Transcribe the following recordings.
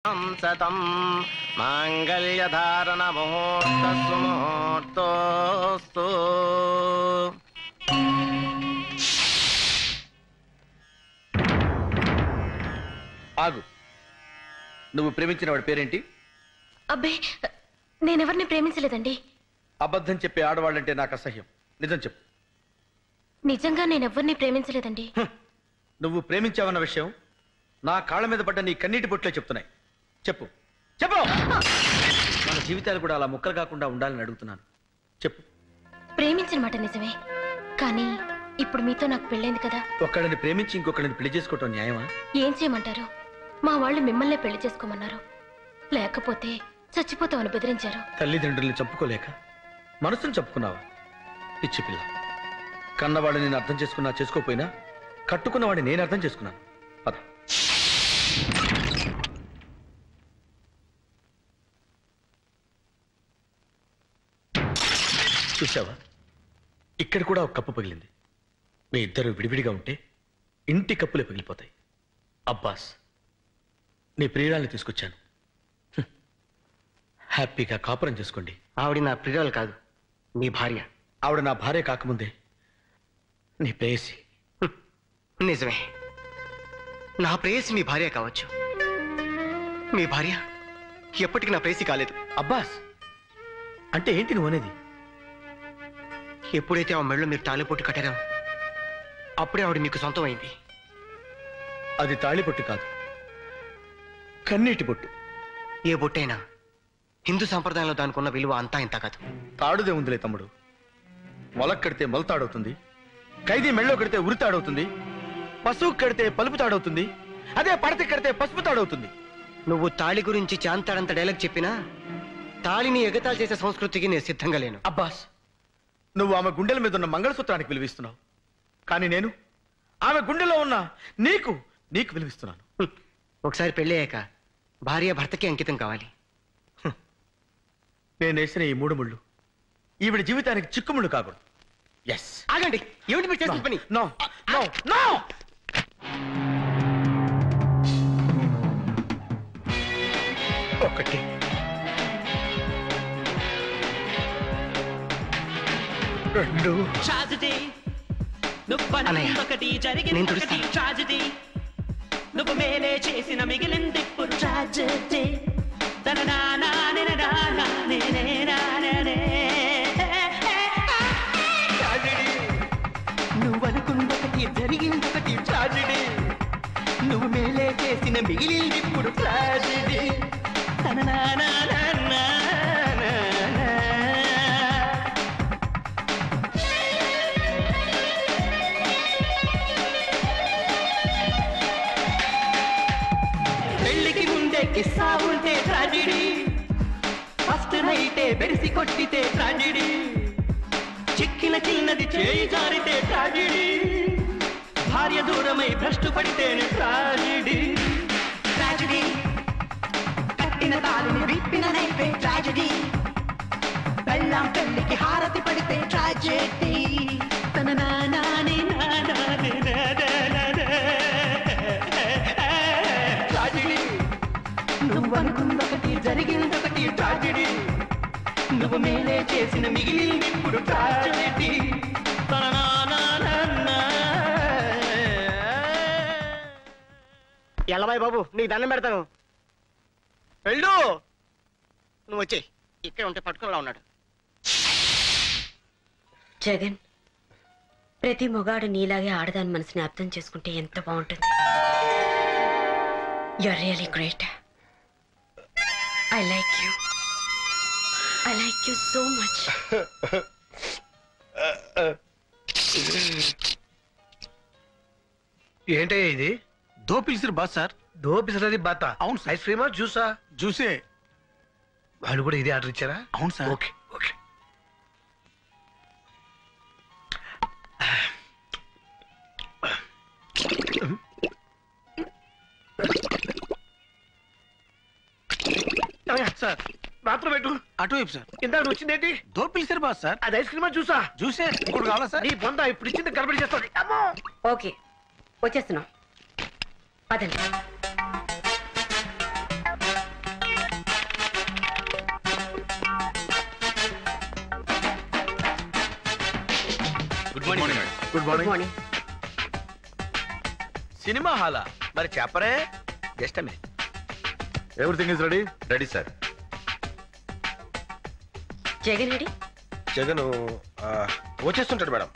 సతం మాంగళ్యధారణ ముహూర్త సుముహూర్తోస్తు. ఆగు. నువ్వు ప్రేమించిన వాడి పేరేంటి? అబ్బే, నేనెవరిని ప్రేమించలేదండి. అబద్ధం చెప్పే ఆడవాళ్ళంటే నాకు అసహ్యం. నిజం చెప్పు. నిజంగా నేనెవ్వరిని ప్రేమించలేదండి. నువ్వు ప్రేమించావన్న విషయం నా కాళ్ళ మీద పడ్డ నీ కన్నీటి బొట్లే చెప్తున్నాయి. చెప్పు చెప్పు. మన జీవితాలు కూడా అలా ముక్కలు కాకుండా ఉండాలని అడుగుతున్నాను. చెప్పు. ప్రేమించిన మాట నిజమే, కానీ ఇప్పుడు మీతో నాకు పెళ్ళైంది కదా. ఒక్కడిని ప్రేమించి ఇంకొకడిని పెళ్లి చేసుకోవటం న్యాయమా? ఏం చేయమంటారు? మా వాళ్ళు మిమ్మల్నే పెళ్లి చేసుకోమన్నారు, లేకపోతే చచ్చిపోతామని బెదిరించారు. తల్లిదండ్రుల్ని చంపుకోలేక మనసును చంపుకున్నావా? పిచ్చి పిల్ల. కన్నవాడిని నేను అర్థం చేసుకున్నా చేసుకోపోయినా కట్టుకున్నవాడిని నేను అర్థం చేసుకున్నాను. పద. చూసావా, ఇక్కడ కూడా ఒక కప్పు పగిలింది. మీ ఇద్దరు విడివిడిగా ఉంటే ఇంటి కప్పులే పగిలిపోతాయి. అబ్బాస్, నీ ప్రియురాల్ని తీసుకొచ్చాను. హ్యాపీగా కాపురం చేసుకోండి. ఆవిడ నా ప్రియురాలు కాదు, నీ భార్య. ఆవిడ నా భార్య కాకముందే నీ ప్రేయసి. నిజమే, నా ప్రేయసి మీ భార్య కావచ్చు. మీ భార్య ఎప్పటికీ నా ప్రేయసి కాలేదు. అబ్బాస్, అంటే ఏంటి నువ్వు అనేది? ఎప్పుడైతే ఆ మెళ్ళో మీరు తాళిపొట్టు కట్టారో అప్పుడే ఆవిడ మీకు సొంతం అయింది. అది తాళిబొట్టు కాదు, కన్నీటి బొట్టు. ఏ బొట్టైనా హిందూ సంప్రదాయంలో దానికున్న విలువ అంతా ఇంత కాదు. తాడుదే ఉందిలే తమ్ముడు. మొలక్ కడితే మొలతాడవుతుంది, ఖైదీ మెళ్ళో కడితే ఉరితాడవుతుంది, పశువు కడితే పలుపు తాడవుతుంది, అదే పడత కడితే పసుపు తాడవుతుంది. నువ్వు తాళి గురించి చాంతాడంత డైలాగ్ చెప్పినా తాళిని ఎగతాళి చేసే సంస్కృతికి నేను సిద్ధంగా లేను. అబ్బాస్, నువ్వు ఆమె గుండెల మీద ఉన్న మంగళసూత్రానికి విలువిస్తున్నావు, కానీ నేను ఆమె గుండెలో ఉన్న నీకు విలువిస్తున్నాను. ఒకసారి పెళ్ళయ్యాక భార్య భర్తకి అంకితం కావాలి. నేను వేసిన ఈ 3 ముళ్ళు ఈవిడ జీవితానికి చిక్కుముళ్ళు కాకూడదు. ఎస్. ఆగండి, ఏమిటి మీరు చేసిన పని? No no no. ఒకటి, రెండు. నేను తుడుస్తాను. నువ్వు మేలే చేసిన మిగిలింది ట్రాజెడీ. నువ్వు అనుకున్నొకటి జరిగిందొకటి ట్రాజెడీ. నువ్వు మేలే చేసిన మిగిలింది ఇప్పుడు ట్రాజెడీ. పెళ్లికి ముందే కిస్సా ఉంటే ట్రాజెడీ, ఫస్ట్ నైటే బెరిసి కొట్టితే ట్రాజెడీ, చిక్కిన చిన్నది చేయి జారితే ట్రాజెడీ, భార్య దూరమై భ్రష్టు పడితేనే ట్రాజెడీ. ట్రాజెడీ, కట్టిన తాళిని విప్పిన నైపే ట్రాజెడీ, పెళ్ళాం పెళ్లికి హారతి పడితే ట్రాజెడీ. తన నానానే నానానే ట్రాజెడీ. నువ్వు అనుకున్నొకటి జరిగిందొకటి ట్రాజెడీ. నువ్వు మేలే చేసిన మిగిలింది ఇప్పుడు ట్రాజెడీ. ఎల్లబాయ్ బాబు, నీకు దండం పెడతాను. వెళ్ళు. నువ్వు వచ్చేయి, ఇక్కడ ఉంటే పట్టుకునేలా ఉన్నాడు. జగన్, ప్రతి మొగాడు నీలాగే ఆడదాని మనసుని అర్థం చేసుకుంటే ఎంత బాగుంటుంది. You are really great. I like you. I like you so much. ఏంటయ్యా ఇది? దో పిలిసిరు బాత్ సార్. దో పిసరది బాత? అవును సార్. ఐస్ క్రీమా జ్యూసా? జ్యూసే. వాళ్ళు కూడా ఇదే ఆర్డర్ ఇచ్చారా? అవును sir. Okay okay. Sir bathroom పెట్టు. అటువైపు సార్. ఇందాక వచ్చిందేంటి? దో పిలిసిరు బాత్ సార్. అది ఐస్ క్రీమా జ్యూసా? జ్యూసే. ఇప్పుడు కావాలా సార్? నీ బొంద ఇప్పుడు ఇచ్చింది గడబడి చేస్తుంది. అమ్మో. ఓకే, వచ్చేస్తున్నాం. పదండి. Good good morning. Morning. Cinema హాలా మరి చెప్పరే? Just minute. Everything is ready. Ready sir. Jagan ready? Jagan వచ్చేస్తుంటాడు మేడం,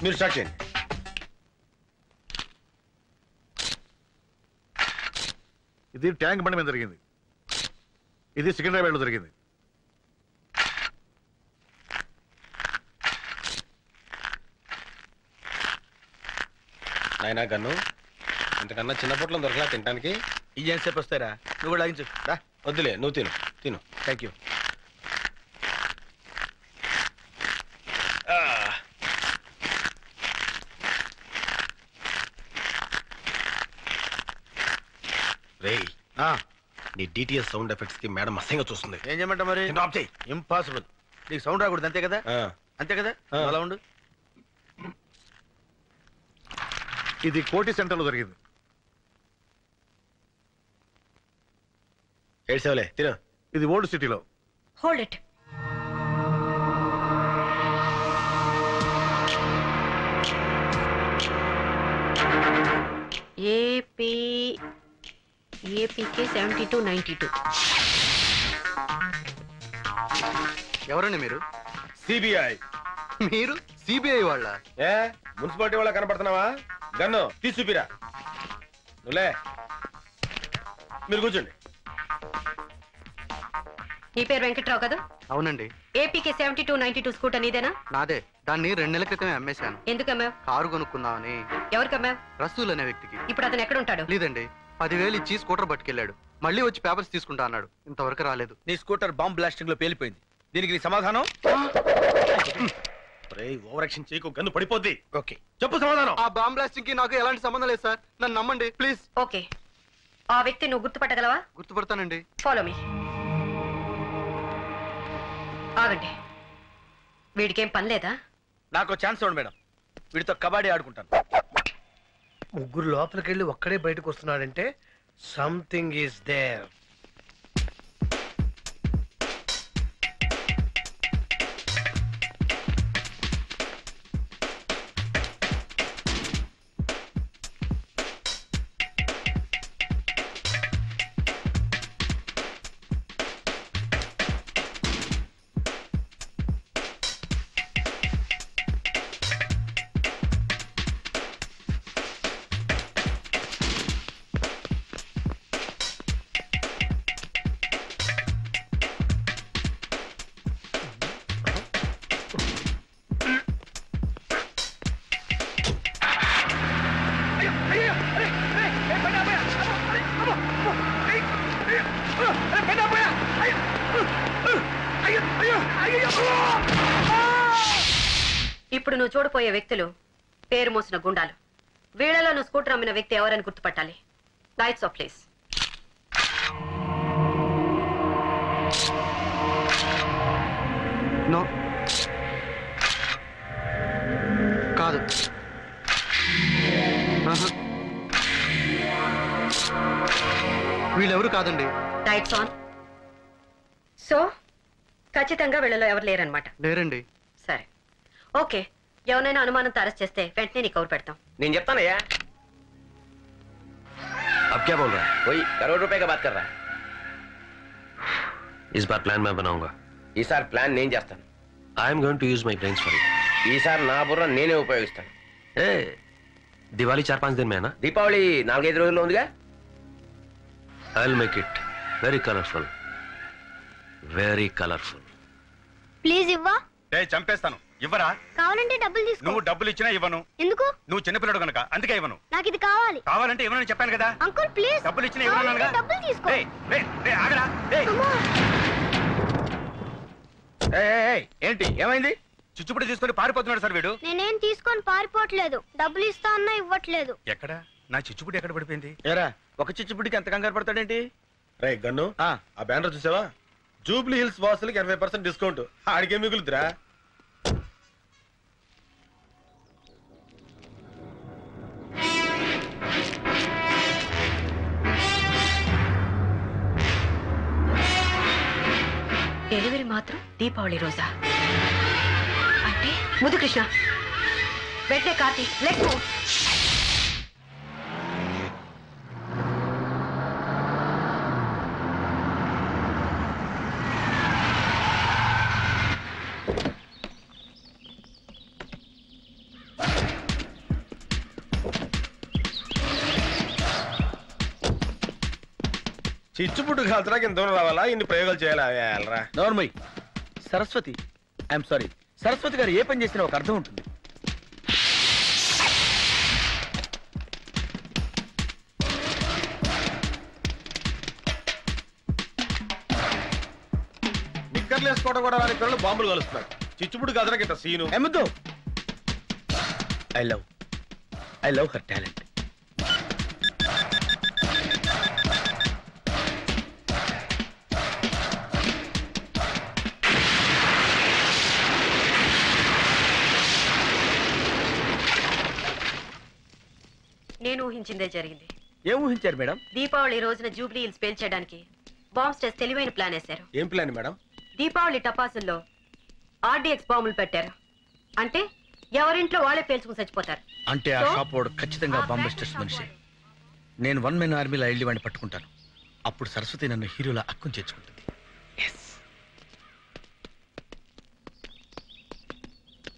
మీరు స్టార్ట్ చేయండి. ఇది ట్యాంక్ బండి మీద జరిగింది, ఇది సికింద్రాబాద్లో జరిగింది. నాయనా గన్ను, ఇంతకన్నా చిన్న పొట్లం దొరకలా తినడానికి? ఇదేం సేపు వస్తారా? నువ్వు కూడా లాగించు. రా. వద్దులే, నువ్వు తిను తిను. Thank you. రేయ్, నీ డిటిఎస్ సౌండ్ ఎఫెక్ట్స్ కి మేడం అసహ్యంగా చూస్తుంది. ఏం చేయమంటావు మరి? ఆఫ్ చేయి. ఇంపాసిబుల్. నీకు సౌండ్ రాకూడదు, అంతే కదా? అంతే కదా? అలా ఉండు. ఇది కోటి సెంటర్లో జరిగింది. ఏడ్సేవలే, తిను. ఇది ఓల్డ్ సిటీలో. Hold it. ఏపీకే 7292. ఎవరండి మీరు? సిబిఐ. మీరు సిబిఐ వాళ్ళ? ఏ మున్సిపాలిటీ వాళ్ళ కనపడుతున్నావా? గన్ను తీసుపిరా. నువ్వులే, మీరు కూర్చోండి. నీ పేరు వెంకట్రావు కదా? అవునండి. ఏపీకే 7292 స్కూటర్ నీదేనా? నాదే. దాన్ని 2 నెలల క్రితమే అమ్మేశాను. ఎందుకు అమ్మావు? కారు కొనుక్కుందామని. ఎవరికి అమ్మావు? రసూల్ అనే వ్యక్తికి. ఇప్పుడు అతను ఎక్కడ ఉంటాడు? లేదండి, 10,000 ఇచ్చి స్కూటర్ పట్టుకెళ్ళాడు. మళ్ళీ వచ్చి పేపర్స్ తీసుకుంటా అన్నాడు. ఇంతవరకు రాలేదు. నీ స్కూటర్ బాంబ్ బ్లాస్టింగ్ లో పేలిపోయింది. దీనికి నీ సమాధానం? ఓవర్ యాక్షన్ చేయకు, గన్ను పడిపోద్ది. ఓకే, చెప్పు సమాధానం. ఆ బాంబ్ బ్లాస్టింగ్ కి నాకు ఎలాంటి సంబంధం లేదు సార్. నన్ను నమ్మండి ప్లీజ్. ఓకే, ఆ వ్యక్తి నువ్వు గుర్తుపట్టగలవా? గుర్తుపడతానండి. Follow me. ఆగండి, వీడికేం పని లేదా? నాకు ఛాన్స్ ఇవ్వండి మేడం, వీడితో కబడ్డీ ఆడుకుంటాను. ముగ్గురు లోపలికి వెళ్ళి ఒక్కడే బయటకు వస్తున్నాడంటే సంథింగ్ ఈస్ దేర్. ఇప్పుడు నువ్వు చూడపోయే వ్యక్తులు పేరు మోసిన గుండాలు. వీళ్ళలో నువ్వు స్కూటర్ అమ్మిన వ్యక్తి ఎవరని గుర్తుపట్టాలి. Lights off please. నో, కాదు. వీళ్ళెవరు కాదండి. Lights on. సో ఖచ్చితంగా వీళ్ళలో ఎవరు లేరనమాట? లేరండి. సరే, ఓకే. ఎవరైనా అనుమానంతో అరెస్ట్ చేస్తే వెంటనే నీకు కవర్ పెడతాం. నేను చెప్తానయ్యా. अब क्या बोल रहा है? वही करोड़ रुपए का बात कर रहा है. इस बार प्लान मैं बनाऊंगा. ఈసారి ప్లాన్ నేను చేస్తాను. I am going to use my brains for it. ఈసారి నా బుర్ర నేనే ఉపయోగిస్తాను. ए दिवाली 4-5 दिन में है ना? దీపావళి 4-5 రోజుల్లో ఉందిగా. I will make it very colourful, very colourful. Please ఇవ్వా. చంపేస్తాను. ఇవ్వరా? కావాలంటే డబ్బులు తీసుకో. నువ్వు డబ్బులు ఇచ్చినా ఇవ్వను. ఎందుకు? నువ్వు చిన్నపిల్లడు కనుక అందుకే ఇవ్వను. నాకు ఇది కావాలి. కావాలంటే ఇవ్వనని చెప్పాను కదా. Uncle please. డబ్బులు ఇచ్చినా ఇవ్వను. డబ్బులు తీసుకో. ఆగరా. ఏంటి ఏమైంది? చిచ్చుపుడి తీసుకొని పారిపోతున్నాడు సార్ వీడు. నేనేం తీసుకొని పారిపోవట్లేదు. డబ్బులు ఇస్తా అన్నా ఇవ్వట్లేదు. ఎక్కడ నా చిచ్చుపుడి ఎక్కడ పడిపోయింది? ఏరా, ఒక చిచ్చుపుడికి ఎంత కంగారు పడతాడేంటి? రే గన్ను, ఆ బ్యానర్ చూసావా? జూబ్లీ హిల్స్ వాసులకి 80% డిస్కౌంట్. ఆడికే మిగులుతురా. డెలివరీ మాత్రం దీపావళి రోజా? అంటే ముదు కృష్ణ, बैठे कार्तिक लेट्स मूव। చిచ్చుపుట్టు కాల్చడానికి ఇంత దూరం రావాలా? ఇన్ని ప్రయోగాలు చేయాలా? నోర్మయ్. సరస్వతి, ఐఎమ్ సారీ, సరస్వతి గారు ఏ పని చేసినా ఒక అర్థం ఉంటుంది. నిక్కర్లు వేసుకోవడం కూడా వారి పిల్లలు బాంబులు కలుస్తున్నారు. చిచ్చుపుట్టు కాల్చడానికి ఇంత సీను ఎమ్మద్దు. I love her talent. నేను ఊహించిందే జరిగింది. ఏం ఊహించారు మేడం? దీపావళి రోజున జూబ్లీ హిల్స్ పేల్చేయడానికి బాంబ్ స్టేస్ తెలివైన ప్లాన్ వేశారు. ఏం ప్లాన్ మేడం? దీపావళి టపాసుల్లో ఆర్డీఎక్స్ బాంబులు పెట్టారు. అంటే ఎవరింట్లో వాళ్ళే పేల్చుకుని చచ్చిపోతారు. అంటే ఆ షాప్ వాడు ఖచ్చితంగా బాంబస్టర్స్ మనిషి. నేను 1 మెన్ ఆర్మీలో వెళ్ళి వాడిని పట్టుకుంటాను. అప్పుడు సరస్వతి నన్ను హీరోలా అక్కుని చేర్చుకుంటుంది.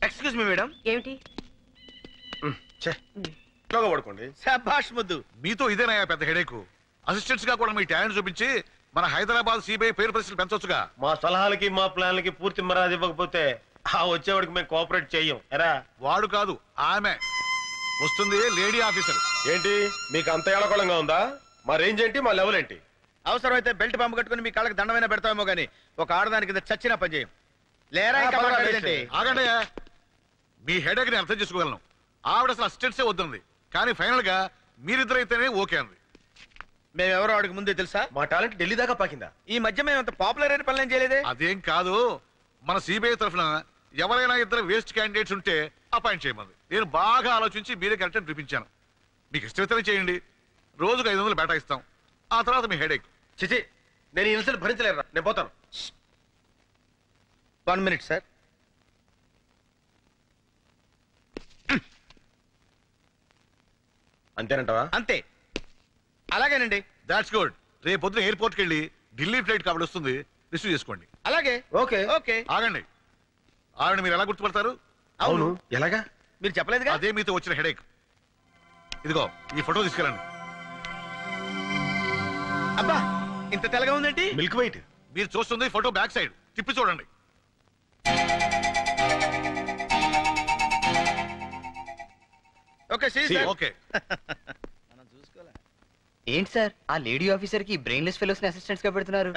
Excuse me madam. ఏమిటి? పడుకోండి. శభాష్ ముద్దు. మీతో ఇదేనాయా పెద్ద హెడేక్? అసిస్టెంట్స్ గా కూడా మీ టాలెంట్ చూపించి మన హైదరాబాద్ సిబిఐ పేరు ప్రశ్నలు పెంచొచ్చుగా. మా సలహాలకి మా ప్లాన్లకి పూర్తి మర్యాద ఇవ్వకపోతే ఆ వచ్చేవాడికి మేము కోఆపరేట్ చెయ్యం. ఎరా? వాడు కాదు, ఆమె వస్తుంది, లేడీ ఆఫీసర్. ఏంటి మీకు అంత ఏళకోళంగా ఉందా? మా రేంజ్ ఏంటి, మా లెవెల్ ఏంటి? అవసరమైతే బెల్ట్ బాంబు కట్టుకుని మీ కాళ్ళకి దండమైనా పెడతామేమో గానీ ఒక ఆడదానికి కింద చచ్చినా పని చేయం. లేరా? ఆగండి. మీ హెడేక్ ని అర్థం చేసుకోగలను. ఆవిడ అసలు అసిస్టెంట్సే వద్దంది, కానీ ఫైనల్ గా మీరిద్దరైతేనే ఓకే అంది. మేమెవరో ఆడికి ముందే తెలుసా? మా టాలెంట్ ఢిల్లీ దాకా పాకిందా? ఈ మధ్య మేము అంత పాపులర్ అయిన పనులు చేయలేదే. అదేం కాదు, మన సిబిఐ తరఫున ఎవరైనా ఇద్దరు వేస్ట్ క్యాండిడేట్స్ ఉంటే అపాయింట్ చేయమంది. నేను బాగా ఆలోచించి మీరే కరెక్ట్ అని చూపించాను. మీకు ఇష్టమైతేనే చేయండి. రోజుకు 500 బేటా ఇస్తాం. ఆ తర్వాత మీ హెడేక్. చిచి, నేను ఈ ఇన్సల్ట్ భరించలేరా? నేను పోతాను. 1 minute సార్. అంతేనంటావా? అంతే. అలాగేనండి. That's good. రేపు పొద్దున ఎయిర్పోర్ట్కి వెళ్ళి ఢిల్లీ ఫ్లైట్ కాబట్టి వస్తుంది, రిసీవ్ చేసుకోండి. అలాగే. Okay okay. ఆగండి. ఆవిడ మీరు ఎలా గుర్తుపడతారు? అవును, ఎలాగా? మీరు చెప్పలేదుగా. అదే మీతో వచ్చిన హెడేక్. ఇదిగో ఈ ఫోటో తీసుకెళ్ళండి. అబ్బా, ఇంత తెల్లగా ఉందేంటి? Milk white. మీరు చూస్తుంది ఫోటో బ్యాక్ సైడ్, తిప్పి చూడండి. Okay okay. ఏంటి సార్ ఆ లేడీ ఆఫీసర్ కి బ్రెయిన్లెస్ ఫెలోస్ ని అసిస్టెంట్స్ గా పెడుతున్నారు?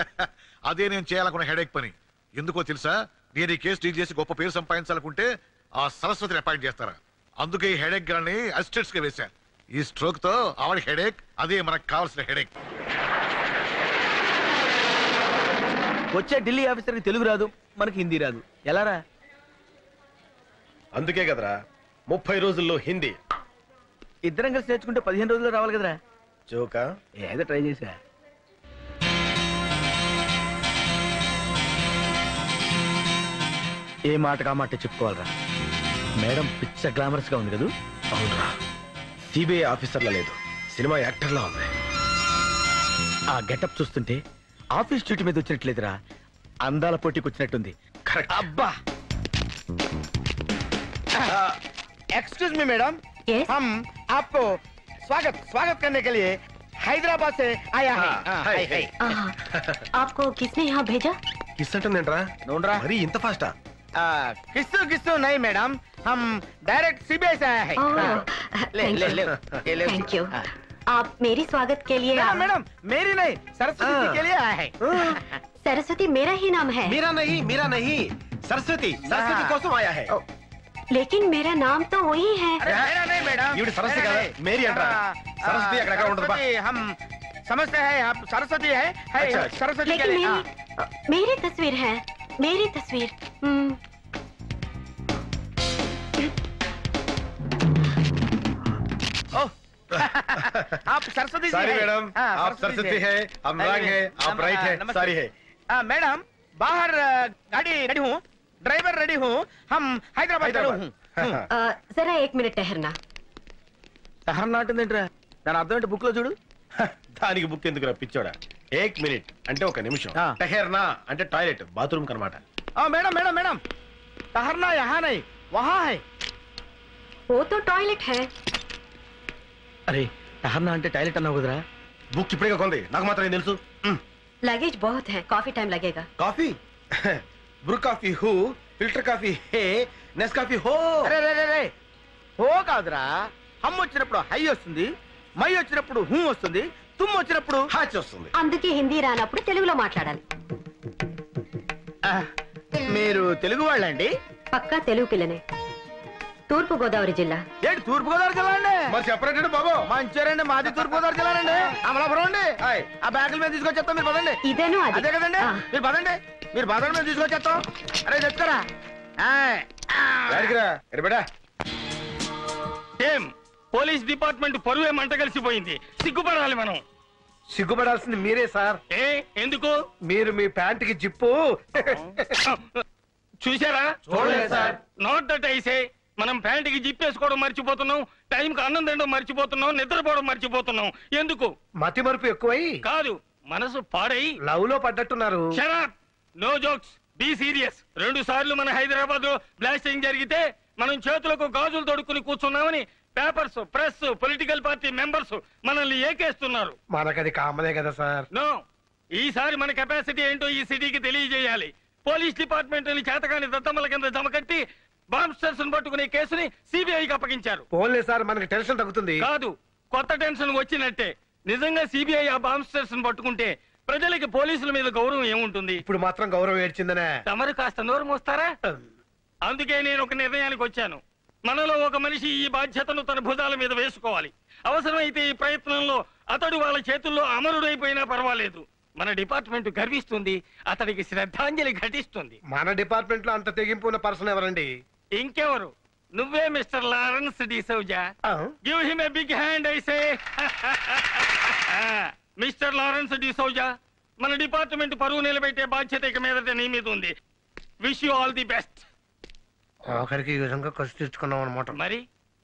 అదే నేను చేయాలనుకున్న హెడేక్ పని. ఎందుకో తెలుసా? నేను ఈ కేసు డీల్ చేసి గొప్ప పేరు సంపాదించాలనుకుంటే ఆ సరస్వతిని అపాయింట్ చేస్తారా? అందుకే ఈ హెడేక్ గాని అసిస్టెంట్స్ గా వేశా. ఈ స్ట్రోక్ తో ఆవిడ హెడేక్, అదే మనకు కావాల్సిన హెడేక్. వచ్చే ఢిల్లీ ఆఫీసర్ కి తెలుగు రాదు, మనకి హిందీ రాదు. ఎలారా? అందుకే కదరా 30 రోజుల్లో హిందీ. ఇద్దరం కలిసి నేర్చుకుంటే 15 రోజుల్లో రావాలి కదరా. జోకా? ఏదో ట్రై చేసా. ఏ మాట కా మాట చెప్పుకోవాలరా. మేడం పిచ్చ గ్లామరస్ గా ఉంది కదా. అవునరా, సిబిఐ ఆఫీసర్లా లేదు, సినిమా యాక్టర్లా ఉంది. ఆ గెటప్ చూస్తుంటే ఆఫీస్ డ్యూటీ మీద వచ్చినట్లేదురా, అందాల పోటీకి వచ్చినట్టుంది. కరెక్ట్. అబ్బా. एक्सक्यूज मी मैडम, हम आपको स्वागत स्वागत करने के लिए हैदराबाद से आया है। आपको किसने यहाँ भेजा? కిస్ అంటుందేంట్రా? नोंड्रा మరి ఇంత ఫాస్టా? किस्सू किस्सू नहीं मैडम, हम डायरेक्ट सीबीआई से आया है। ले ले ले ले। Thank you. आप मेरी स्वागत के लिए? मैडम मेरी नहीं, सरस्वती के लिए आया है। सरस्वती मेरा ही नाम है। మీరా నహీ సరస్వతి కోసం ఆయా హై. लेकिन मेरा नाम तो वही है। अरे मेरा नहीं मैडम, ఈవిడ సరస్వతి కదా, మేరీ అంటారా? సరస్వతి అక్కడ ఉండదు బా. हम समझते हैं आप सरस्वती है, सरस्वती के लेकिन लिए। मेरी तस्वीर है, मेरी तस्वीर। आप सरस्वती जी सारी हैं? मैडम, आप सरस्वती है, हम रंग है, आप राइट है, सारी है। मैडम बाहर गाड़ी रेडी हूँ, ड्राइवर रेडी हूँ, हम हैदराबाद चलो हूँ। जरा 1 मिनट ठहरना. సహనం నాటిందేంట్రా? దాని అర్థం ఏంటి బుక్ లో చూడు. దానికి బుక్ ఎందుకు రప్పించాడా? 1 మినిట్ అంటే 1 నిమిషం. టహెర్నా అంటే టాయిలెట్, బాత్రూమ్ కనమాట. మేడం మేడం మేడం, టహర్నా యహా నహీ వహా హై. वो तो टॉयलेट है. అరే టహర్నా అంటే టాయిలెట్ అన్నావు కదరా? బుక్ ఇప్పుడే కొంది, నాకు మాత్రం ఏం తెలుసు. लगेज बहुत है, काफी टाइम लगेगा. కాఫీ బ్రూ కాఫీ హూ, ఫిల్టర్ కాఫీ హే, నెస్ కాఫీ హో. అరే రే రే రే, హో కాదురా. హమ్ వచ్చినప్పుడు హై వస్తుంది, మై వచ్చినప్పుడు హూ వస్తుంది, తుమ్ వచ్చినప్పుడు హాచ్ వస్తుంది. అందుకే హిందీ రానప్పుడు తెలుగులో మాట్లాడాలి. మీరు తెలుగు వాళ్ళండి? పక్కా తెలుగు పిల్లనే. తూర్పు గోదావరి జిల్లా. ఏంటి తూర్పు గోదావరి జిల్లా అండి? మరి సెపరేట్ బాబు. మంచిర్యాలండి, మాది తూర్పు గోదావరి జిల్లా అండి. అమలాపురం అండి. ఆ బ్యాగుల మీద తీసుకొచ్చేస్తాం, మీరు పదండి. ఇదేను అది. అదే కదండి, మీరు పదండి. మీరు పదండి, మేము తీసుకొచ్చేస్తాం. అరే చెప్తారా? ఏం పోలీస్ డిపార్ట్మెంట్ పరువే మంట కలిసిపోయింది. సిగ్గుపడాలి మనం. సిగ్గుపడాల్సింది మీరే సార్. ఏ ఎందుకు? మీరు మీ ప్యాంటుకి జిప్పు చూసారా? చూడలేదు సార్. Not that ఐసే. మనం ప్యాంటుకి జిప్పేసుకోవడం మర్చిపోతున్నాం, టైంకి అన్నం తినడం మర్చిపోతున్నాం, నిద్రపోవడం మర్చిపోతున్నాం. ఎందుకు? మతి మరుపు ఎక్కువై కాదు, మనసు పాడై లవ్ లో పడ్డట్టున్నారు. Shut up, no jokes, be serious. 2 సార్లు మన హైదరాబాద్ లో బ్లాస్టింగ్ జరిగితే మనం చేతులకు గాజులు తొడుక్కుని కూర్చున్నామని papers, press, political party members మనల్ని ఏకేస్తున్నారు. మనకది కామనే కదా సార్. నో, ఈసారి మన కెపాసిటీ ఏంటో ఈ సిటీకి తెలియజేయాలి. పోలీస్ డిపార్ట్మెంట్ చేతకాని దత్తమ్మల కింద జమకట్టి బాంబ్స్టర్స్ పట్టుకునే కేసుని సిబిఐకి అప్పగించారు. పోన్లే సార్, మనకి టెన్షన్ తగ్గుతుంది. కాదు, కొత్త టెన్షన్ వచ్చినట్టే. నిజంగా సిబిఐ ఆ బాంబ్స్టర్స్ పట్టుకుంటే ప్రజలకి పోలీసుల మీద గౌరవం ఏముంటుంది? ఇప్పుడు మాత్రం గౌరవం ఏడ్చిందనే. తమరు కాస్త నోరు మోస్తారా? అందుకే నేను ఒక నిర్ణయానికి వచ్చాను. మనలో ఒక మనిషి ఈ బాధ్యతను తన భుజాల మీద వేసుకోవాలి. అవసరమైతే ఈ ప్రయత్నంలో అతడు వాళ్ళ చేతుల్లో అమరుడైపోయినా పర్వాలేదు. మన డిపార్ట్మెంట్ గర్విస్తుంది, అతడికి శ్రద్ధాంజలి ఘటిస్తుంది. మన డిపార్ట్మెంట్ లో అంత తెగింపు ఉన్న పర్సన్ ఎవరండి? ఇంకెవరు? నువ్వే mister Lawrence D'Souza. Give him a big hand I say. Mister Lawrence D'Souza, మన డిపార్ట్మెంట్ పరువు నిలబెట్టే బాధ్యత ఇక మీదట నీ మీద ఉంది. Wish you all the best. ఆఖరికి ఈ విధంగా ఖర్చు తెచ్చుకున్నాం అనమాట. మరి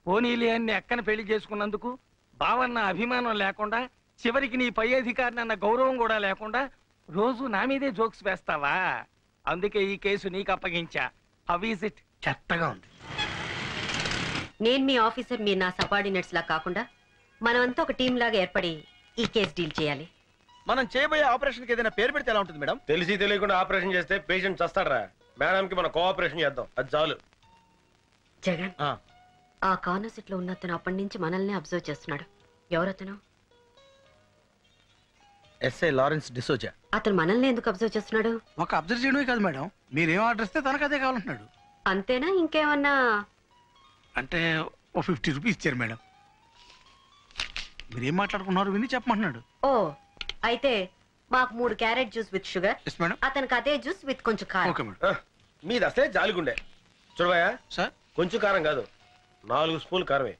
పోనీలే అన్ని అక్కన పెళ్లి చేసుకున్నందుకు బావన్న అభిమానం లేకుండా, చివరికి నీ పై అధికారిని అన్న గౌరవం కూడా లేకుండా రోజు నా మీదే జోక్స్ వేస్తావా? అందుకే ఈ కేసు నీకు అప్పగించా. How is it? చెత్తగా ఉంది. నేను మీ ఆఫీసర్, మీరు నా సబార్డినేట్స్ లా కాకుండా మనమంతా ఒక టీం లాగా ఏర్పడి ఈ కేసు డీల్ చేయాలి. మనం చేయబోయే ఆపరేషన్ కి ఏదైనా పేరు పెడితే ఎలా ఉంటుంది మేడం? తెలిసి తెలియకుండా ఆపరేషన్ చేస్తే పేషెంట్ చస్తాడరా. మేడం కి మనం కోఆపరేషన్ చేద్దాం, అది చాలు. జగన్, ఆ కార్నర్ సీట్ లో ఉన్న అతను అప్పటి నుంచి మనల్ని అబ్జర్వ్ చేస్తున్నాడు. ఎవరతను? SI Lawrence D'Souza. అతను మనల్ని ఎందుకు అబ్జర్వ్ చేస్తున్నాడు? ఒక అబ్జర్వ్ చేయడమే కాదు మేడం, మీరేం ఆర్డర్ ఇస్తే తనకు అదే కావాలంటున్నాడు. అంతేనా? ఇంకేమన్నా? అంటే ఓ 50 రూపీస్ ఇచ్చారు మేడం. మీరేం మాట్లాడుకున్నారు విని చెప్పమంటున్నాడు. ఓ, అయితే మాకు 3 క్యారెట్ జ్యూస్ విత్ షుగర్, అతనికి అదే జ్యూస్ విత్ కొంచెం కారం. మీది అసలే జాలిగుండే. చూడబాయా సార్, కొంచెం కారం కాదు, 4 స్పూన్లు కారమే.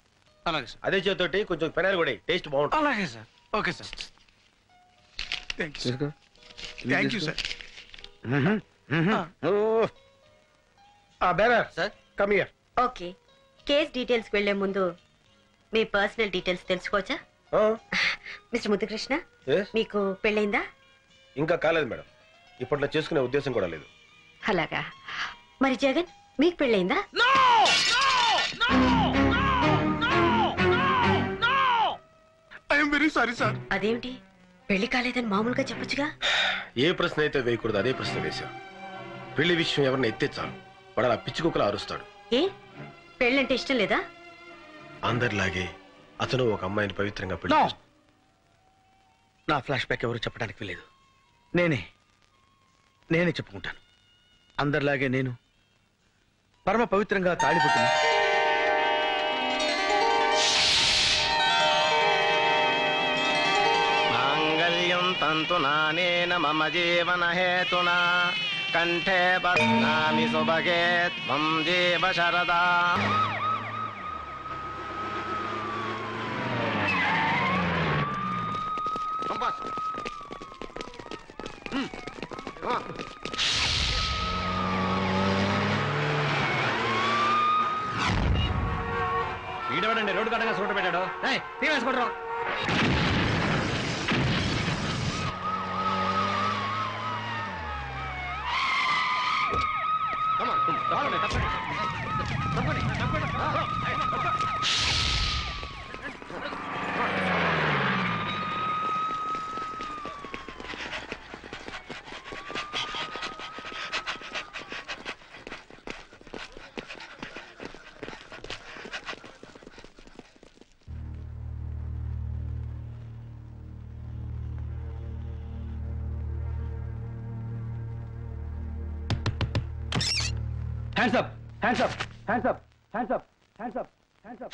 అలాగే సార్. అదే చేతోటి కొంచెం పెనాలు కూడా టేస్ట్ బాగుంటుంది. అలాగే sir. Okay sir. Thank you sir. Sir come here. Okay, case details వెళ్లే ముందు మీ పర్సనల్ డీటెయిల్స్ తెలుసుకోవచ్చా? మిస్టర్ ముద్దుకృష్ణ, మీకు పెళ్ళైందా? ఇంకా కాలేదు మేడం, ఇప్పట్లో చేసుకునే ఉద్దేశం కూడా లేదు. అలాగా. మరి జగన్, మీకు పెళ్ళైందా? I'm very sorry sir. అదేమిటి, పెళ్లి కాలేదని మామూలుగా చెప్పొచ్చుగా? ఏ ప్రశ్న అయితే వేయకూడదు అదే ప్రశ్న వేశాం. పెళ్లి విషయం ఎవరిని ఎత్తే చాలు వాడు అలా పిచ్చి కుక్కలా అరుస్తాడు. ఏ, పెళ్ళంటే ఇష్టం లేదా? అందరిలాగే అతను ఒక అమ్మాయిని పవిత్రంగా పెళ్లి. నా ఫ్లాష్ బ్యాక్ ఎవరు చెప్పడానికి వెళ్ళలేదు. నేనే చెప్పుకుంటాను. అందరిలాగే నేను పరమ పవిత్రంగా తాళిపుట్టిన మాంగళ్యం తంతునానేన మమ జీవన హేతునా కంఠే బధ్నామి సుభగే త్వం జీవ శరదా. ఎవడండి రోడ్డు కట్టగా సూట పెట్టాడు? తీవేసుకుంటారు. Hands up! Hands up! Hands up! Hands up! Hands up! Hands up!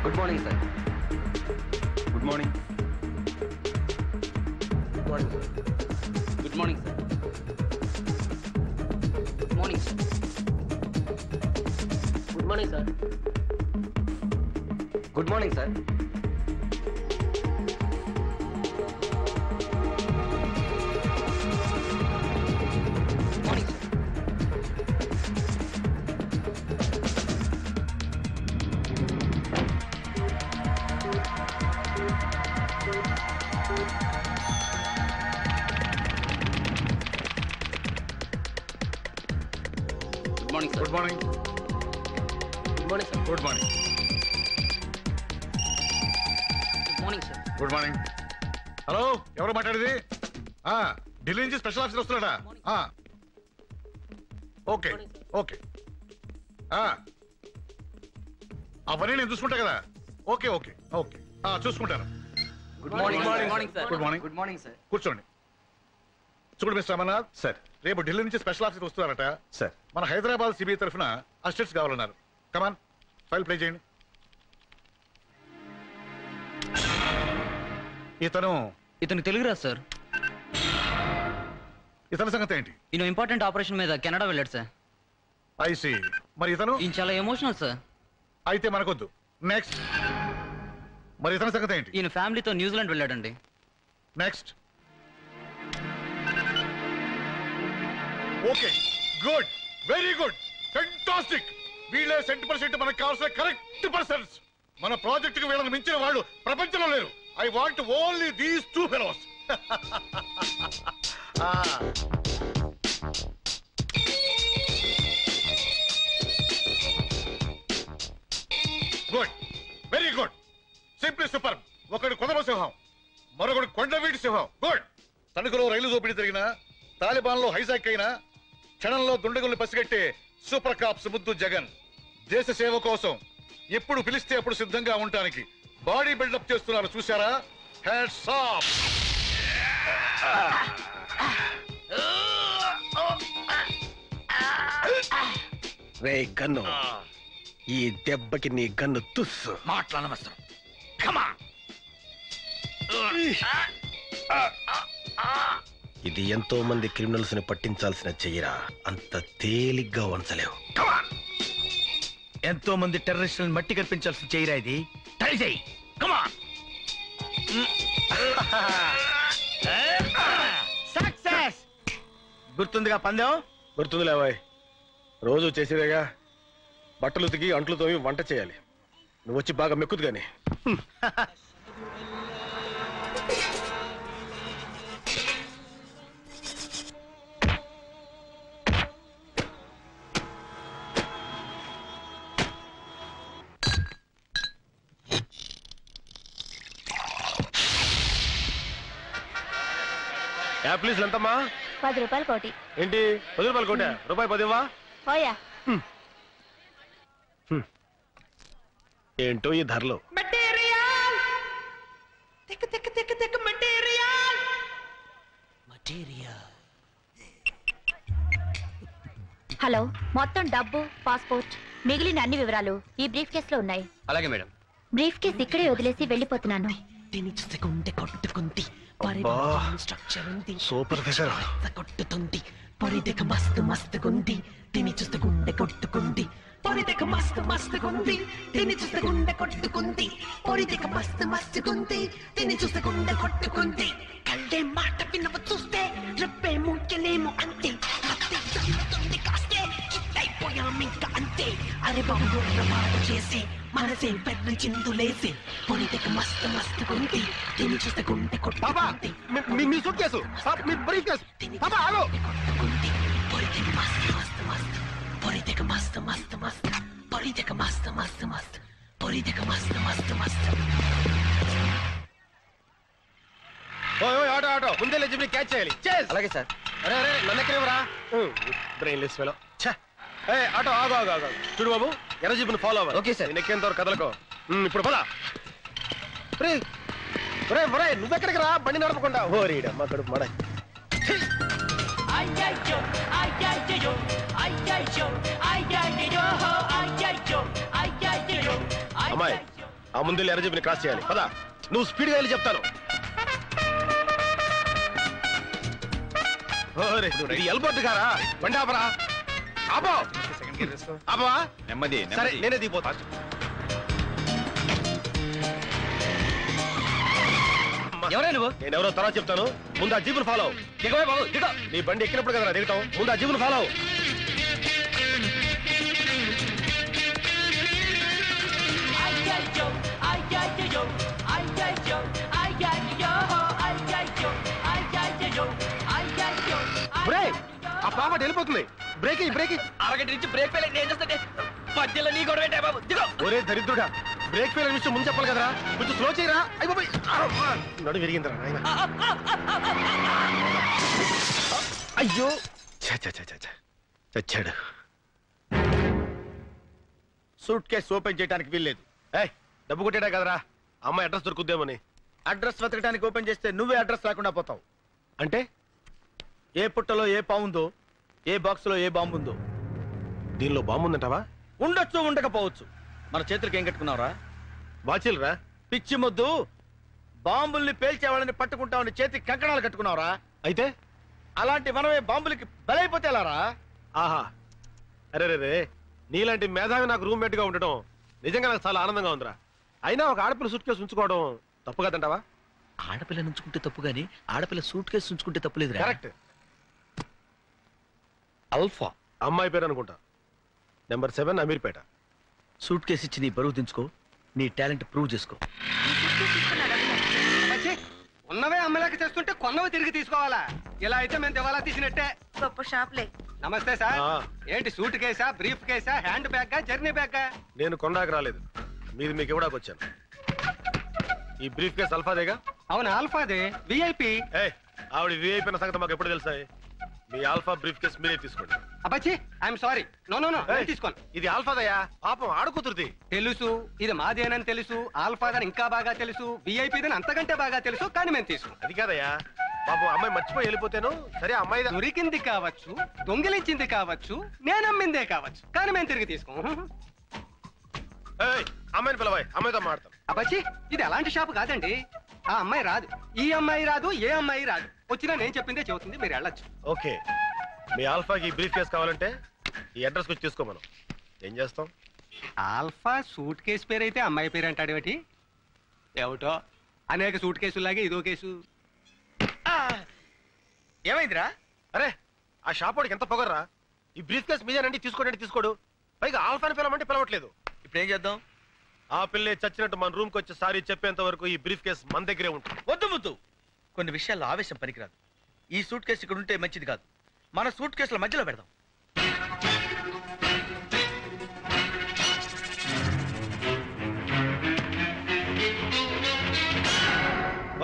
Good morning, sir. Good morning. Good morning, sir. Good morning, sir. Good morning, sir. Good morning, sir. Good morning, sir. Good morning, sir. Good morning, sir. Good morning. Good morning, sir. Good morning. Hello, ఎవరు మాట్లాడేది? ఢిల్లీ నుంచి special officer వస్తున్నాడా? Okay okay. అవన్నీ నేను చూసుకుంటా కదా. Okay okay okay చూసుకుంటాను. Good morning, sir. Good morning. Good morning, sir. కూర్చోండి. చూడు మిస్టర్ అమర్నాథ్ సార్, రేపు ఢిల్లీ నుంచి స్పెషల్ ఆఫీసర్ వస్తున్నారట సార్. మన హైదరాబాద్ సిబిఐ తరఫున అసిస్టెంట్స్ కావాలన్నారు. కమాన్, ఫైల్ ప్లే చేయండి. ఇతను తెలుగు రాదు సార్. ఇతని సంగతి ఏంటి? ఈయన ఇంపార్టెంట్ ఆపరేషన్ మీద కెనడా వెళ్ళాడు సార్. ఐసి. మరి ఇతను? ఈయన చాలా ఎమోషనల్ సార్. అయితే మనకొద్దు. నెక్స్ట్. మరి ఇతని సంగతి ఏంటి? ఈయన ఫ్యామిలీతో న్యూజిలాండ్ వెళ్ళాడండి. Next. Okay, good, very good, fantastic. వీళ్ళే 100% మనకు కావాల్సిన కరెక్ట్ పర్సన్స్. మన ప్రాజెక్ట్ కి వీళ్ళని మించిన వాళ్ళు ప్రపంచంలో లేరు. I want only these 2 fellows. Good, very good, simply super. ఒకడు కొదమ సింహం, మరొకడు కొండవీటి సింహం. గుడ్. తణుకులో రైలు దోపిడీ జరిగిన, తాలిబాన్ లో హైజాక్ అయిన, క్షణంలో దుండగుల్ని పసిగట్టే సూపర్ కాప్స్ ముద్దు జగన్. దేశ సేవ కోసం ఎప్పుడు పిలిస్తే అప్పుడు సిద్ధంగా ఉండటానికి బాడీ బిల్డప్ చేస్తున్నారు. చూశారా? Hats off. రే గన్ను, ఈ దెబ్బకి నీ గన్ను తుస్సు. మాట్లాడనవసరం. కమా. ఇది ఎంతో మంది క్రిమినల్స్ ని పట్టించాల్సిన చెయ్యరా, అంత తేలిగ్గా వంచలేవు. ఎంతో మంది టెర్రరిస్టులను మట్టి కనిపించాల్సిన చెయ్యరా ఇది. ట్రై చేయి. కమాన్. సక్సెస్. గుర్తుందిగా పందెం? గుర్తుంది లేవాయ్, రోజు చేసేదేగా. బట్టలు ఉతికి అంట్లు తోమి వంట చేయాలి. నువ్వు వచ్చి బాగా మెక్కుదు గాని. యాప్లీస్ ఎంతమ్మా? 10 రూపాయలు కోటి. ఏంటి 10 రూపాయలు కోట? రూపాయి 10 ఇవ్వా? పోయా. ఏంటో ఈ ధరలు. హలో, మొత్తం డబ్బు, పాస్పోర్ట్, మిగిలిన అన్ని వివరాలు ఈ బ్రీఫ్ కేసులో ఉన్నాయి. అలాగే మేడం. బ్రీఫ్ కేస్ ఇక్కడే వదిలేసి వెళ్ళిపోతున్నాను. సూపర్ ఫిషర్ కొట్టుతుంది పొరిదెక మస్తు మస్తుకుంది తిని చూస్తే గుండె కొట్టుకుంది పొరిదెక మస్తు మస్తుకుంది తిని చూస్తే గుండె కొట్టుకుంది పొరిదెక మస్తు మస్తుకుంది తిని చూస్తే గుండె కొట్టుకుంది కళ్ళే మాట వినవ చూస్తే రెప్పే ముఖ్యలేము అంతే అత్తే చదువుతుంది కాస్తే హిట్టయిపోయాం ఇంకా అంతే అరే బాబు మాట చేసే మనసే పెద్ద చిందులేసి పొరిదెక మస్తు మస్తుకుంది తిని చూస్తే గుండె కొట్టుకుంది మీ సూట్ కేసు మీ బ్రీఫ్ కేసు పాపా ఆగు పొరిదెక మస్తు మస్తు మస్తు పొరిదెక మస్తు మస్తు మస్తు పొరిదెక మస్తు మస్తు మస్తు పొరిదెక మస్తు మస్తు మస్తు ఓయ్ ఆటో ఆటో ముందే లేచి క్యాచ్ చేయాలి అలాగే సార్. అరే అరే నన్ను ఎక్కడేవరా బ్రెయిన్ లెస్ ఫెలో ఏ ఆటో ఆగు ఆగు ఆగు చూడు బాబు ఎర్ర జీపుని ఫాలో అవ్వాలి. Okay sir. నేను ఎక్కేంత వరకు కదలకో. ఇప్పుడు పదా రే ఒరే ఒరే నువ్వెక్కడికి రా బండి నడపకుండా ఓరీడమ్మ కడుపు మడ అమ్మాయి ఆ ముందు ఎర్ర జీపుని క్రాస్ చేయాలి పదా నువ్వు స్పీడ్గా వెళ్ళి చెప్తాను. ఇది ఎల్బోర్డ్ గారా బండి ఆపరా ఆపో ఆపవా నెమ్మది సరే నేనే దిగిపోతా. ఎవరే నువ్వు? నేను ఎవరో తర్వాత చెప్తాను ముందు ఆ జీపును ఫాలో దిగవే బాబు దిగ నీ బండి ఎక్కినప్పుడు కదా దిగుతాం ముందు ఆ జీపును ఫాలో ఆ పాప వెళ్ళిపోతుంది బ్రేక్ బ్రేక్ అరగంట నుంచి బ్రేక్ ఫెయిల్ నేను చేస్తుంటే మధ్యలో నీ గొడవ ఏంటే బాబు దిగో. ఒరే దరిద్రుడా బ్రేక్ ఫెయిల్ విషయం ముందు చెప్పాలి కదరా కొంచెం స్లో చేయరా అయిపోయి నడు విరిగిందిరా నాయన అయ్యో చచ్చాడు. సూట్ కేసు ఓపెన్ చేయడానికి వీల్లేదు. డబ్బు కొట్టేడా కదరా అమ్మాయి అడ్రస్ దొరుకుద్దేమని. అడ్రస్ వెతకడానికి ఓపెన్ చేస్తే నువ్వే అడ్రస్ లేకుండా పోతావు. అంటే ఏ పుట్టలో ఏ పాముందో ఏ బాక్స్ లో ఏ బాంబు ఉందో దీనిలో బాంబు ఉందంటావా? ఉండొచ్చు ఉండకపోవచ్చు. మన చేతులకి ఏం కట్టుకున్నావురా? బాచిల్రా పిచ్చి మొద్దు. బాంబుల్ని పేల్చేవాళ్ళని పట్టుకుంటామని చేతికి కంకణాలు కట్టుకున్నావురా. అయితే అలాంటి మనమే బాంబులకి బలైపోతే ఎలారా? ఆహా అరే రే నీలాంటి మేధావి నాకు రూమ్మేట్ గా ఉండటం నిజంగా నాకు చాలా ఆనందంగా ఉందిరా. అయినా ఒక ఆడపిల్ల సూట్ కేసు ఉంచుకోవడం తప్పు కదంటావా? ఆడపిల్ల నుంచుకుంటే తప్పు గానీ ఆడపిల్ల సూట్ కేసు ఉంచుకుంటే తప్పులేదు. కరెక్ట్. అల్ఫా అమ్మాయి పేరు అనుకుంటా. నెంబర్ 7 అమీర్పేట. సూట్ కేసు ఇచ్చి నీ బరువు దించుకో, నీ టాలెంట్ ప్రూవ్ చేసుకో. ఉన్నవే అమ్మలేక చేస్తుంటే కొన్నవి తిరిగి తీసుకోవాలా? ఇలా అయితే మేము దివాలా తీసినట్టే. గొప్ప షాప్లే. నమస్తే సార్. ఏంటి సూట్ కేసా, బ్రీఫ్ కేసా, హ్యాండ్ బ్యాగ్, జర్నీ బ్యాగ్? నేను కొన్నాక రాలేదు, మీది మీకు ఇవ్వడానికి వచ్చాను. ఈ బ్రీఫ్ కేసు అల్ఫాదేగా? అవును ఆల్ఫాదే, విఐపి. ఆవిడ విఐపి అన్న సంగతి మాకు ఎప్పుడు తెలుసా? మీ ఆల్ఫా బ్రీఫ్ కేసు మీరే తీసుకోండి. అబ్బచ్చి I'm sorry. No no no తీసుకోను. ఇది ఆల్ఫాదయా, పాపం ఆడుకుతురుది. తెలుసు ఇది మాదేనని తెలుసు, ఆల్ఫాదని ఇంకా బాగా తెలుసు, విఐపిదని అంతకంటే బాగా తెలుసు, కానీ మేము తీసుకోం. అది కాదయ్యా, పాపం అమ్మాయి మర్చిపోయి వెళ్ళిపోతేను. సరే అమ్మాయి దొరికింది కావచ్చు, దొంగిలించింది కావచ్చు, నేను అమ్మిందే కావచ్చు, కానీ మేము తిరిగి తీసుకోం. అమ్మాయిని పిలవాయి, అమ్మాయితో మాడతాం. అబ్బచ్చి ఇది అలాంటి షాప్ కాదండి. ఆ అమ్మాయి రాదు, ఈ అమ్మాయి రాదు, ఏ అమ్మాయి రాదు. వచ్చినా నేను చెప్పిందే చెబుతుంది, మీరు వెళ్ళొచ్చు. ఓకే, మీ ఆల్ఫాకి బ్రీఫ్ కేసు కావాలంటే ఈ అడ్రస్ వచ్చి తీసుకో. మనం ఏం చేస్తాం? ఆల్ఫా సూట్ కేసు పేరు అయితే అమ్మాయి పేరు అంటాడు ఏమిటి? ఏమిటో అనేక సూట్ కేసులాగే ఇదో కేసు. ఏమైందిరా? అరే ఆ షాప్ వాడికి ఎంత పొగర్రా? ఈ బ్రీఫ్ కేసు మీదేనండి, తీసుకోండి తీసుకోడు. పైగా ఆల్ఫాని పిలవమంటే పిలవట్లేదు. ఇప్పుడు ఏం చేద్దాం? ఆ పిల్లే చచ్చినట్టు మన రూమ్కి వచ్చి సారీ చెప్పేంత వరకు ఈ బ్రీఫ్ కేసు మన దగ్గరే ఉంటుంది. వద్దు ముద్దు, కొన్ని విషయాల్లో ఆవేశం పనికిరాదు. ఈ సూట్ కేసు ఇక్కడ ఉంటే మంచిది కాదు. మన సూట్ కేసుల మధ్యలో పెడదాం.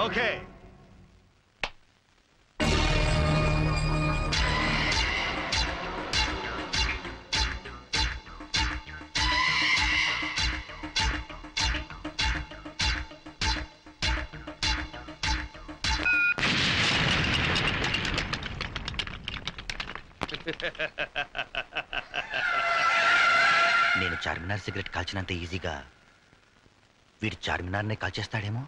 ఓకే, నేను చార్మినార్ సిగరెట్ కాల్చినంత ఈజీగా వీడి చార్మినార్నే కాల్చేస్తాడేమో.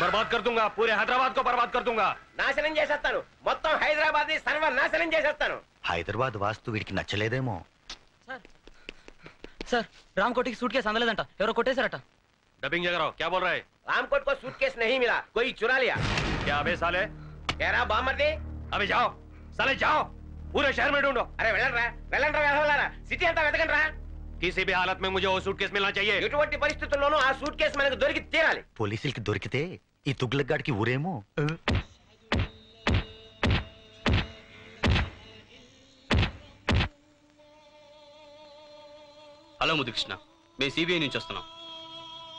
బర్బాద్ కర్ దూంగా, పూరే హైదరాబాద్ కో బర్బాద్ కర్ దూంగా. నాశనం చేసేస్తాను, మొత్తం హైదరాబాద్ సర్వనాశనం చేసేస్తాను. హైదరాబాద్ వాస్తు వీడికి నచ్చలేదేమో. సార్ రామ్కోటికి సూట్ కేసు అందలేదంట, ఎవరో కొట్టేశారట. डबिंग जगह रहो, क्या बोल रहा है? रामकोट को सूटकेस नहीं मिला, कोई चुरा लिया. क्या अबे साले? कह रहा बामर्दी. अबे जाओ साले जाओ, पूरे शहर में ढूंढो. अरे వెళ్ళరా సిటీ అంతా వెతకండి రా. किसी भी हालत में मुझे वो सूटकेस मिलना चाहिए. ఎటువంటి పరిస్థితుల్లోనూ ఆ సూట్ కేసు మనకు దొరికి తీరాలి. పోలీసులకి దొరికితే ఈ తుగ్లక్గాడికి ఊరేమో. హలో ముదుకృష్ణ, మేము సిబిఐ నుంచి వస్తున్నాం.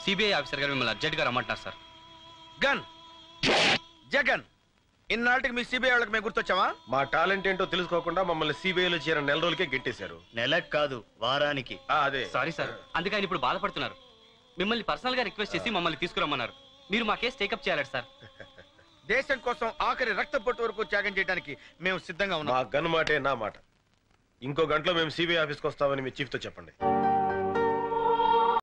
సిబిఐ ఆఫీసర్ గారు మిమ్మల్ని అర్జెంట్గా రమ్మంటున్నారు సార్. గన్ జగన్, ఇన్నాళ్ళకి మీ సిబిఐ వాళ్ళకి మేము గుర్తొచ్చామా? మా టాలెంట్ ఏంటో తెలుసుకోకుండా మమ్మల్ని సిబిఐలో చేరిన నెల రోజులకే గెట్టేశారు. నెలకు కాదు, వారానికి. అదే సారీ సార్, అందుకే ఆయన ఇప్పుడు బాధపడుతున్నారు. మిమ్మల్ని పర్సనల్ గా రిక్వెస్ట్ చేసి మమ్మల్ని తీసుకురమ్మన్నారు. మీరు మా కేసు టేకప్ చేయాలట సార్. దేశం కోసం ఆఖరి రక్త పొట్టు వరకు త్యాగం చేయడానికి మేము సిద్ధంగా ఉన్నాం. మా గన్ మాటే నా మాట. ఇంకో గంటలో మేము సిబిఐ ఆఫీస్కి వస్తామని మీ చీఫ్తో చెప్పండి.